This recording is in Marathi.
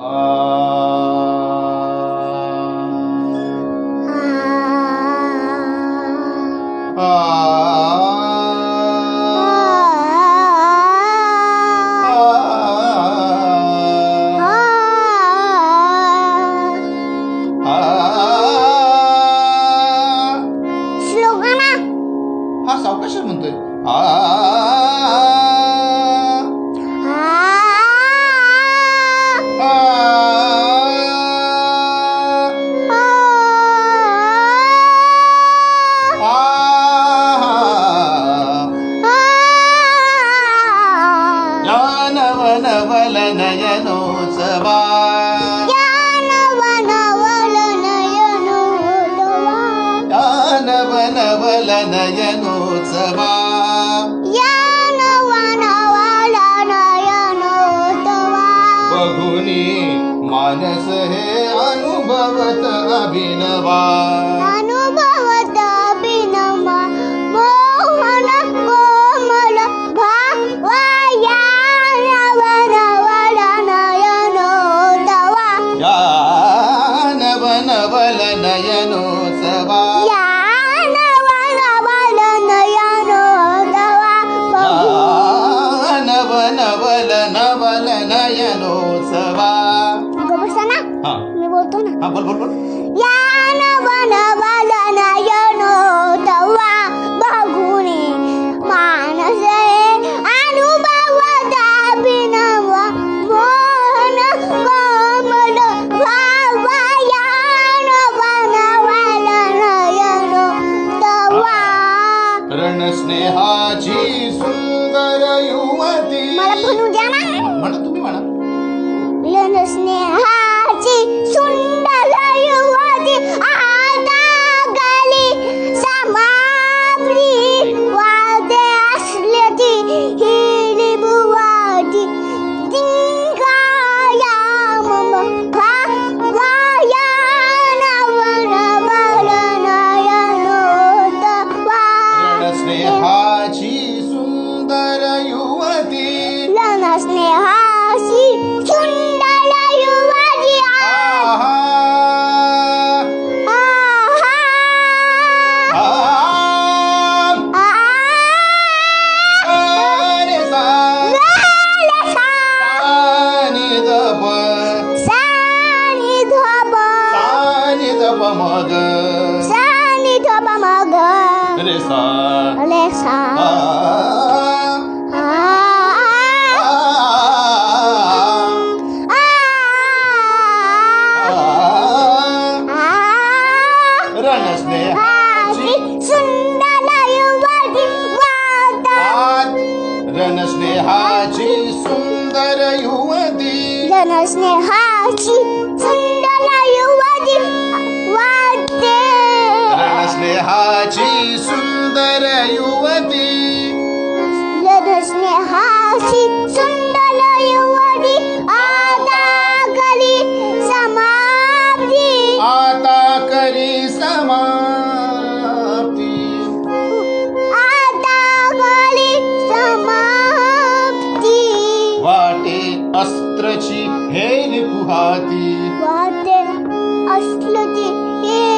हा सावकाश म्हणतोय नवल नयनोत्सवा नवल नयनोत्सवा बघुनी मानस हे अनुभवत अभिनवा मोहन कोमल भावया नवल नयनोत्सवा नवल नयनोत्सवा नवल नयनोत्सवा मी बोलतो ना हा बोल बोल बोल या नवल नयनोत्सवा बघुनी मानस अनुभवत अभिनव मोहन कोमल भावया नवल नयनोत्सवा रणस्नेहाची सुंदर युवती मला म्हणू द्या ना म्हणा तुम्ही म्हणा रणस्नेहाची सुंदर युवती आता गली समाप्ती वादे असले ती हिरी बुवाटी तिंगाया मम भावया नवल नयनोत्सवा रणस्नेहाची सुंदर युवती रणस्नेहाची सुंदर युवती आहा रे सा सानी धप मग रे सा रणस्नेहाची सुंदर युवती रणस्नेहाची सुंदर युवती रणस्नेहाची सुंदर युवती वाटते रणस्नेहाची सुंदर युवती रणस्नेहाची सुंदर युवती आता करी समाप्ती आता करी समाप्ती आता करी समाप्ती वाटे अस्त्रची हेर पुहाती वाटे असलं ती हे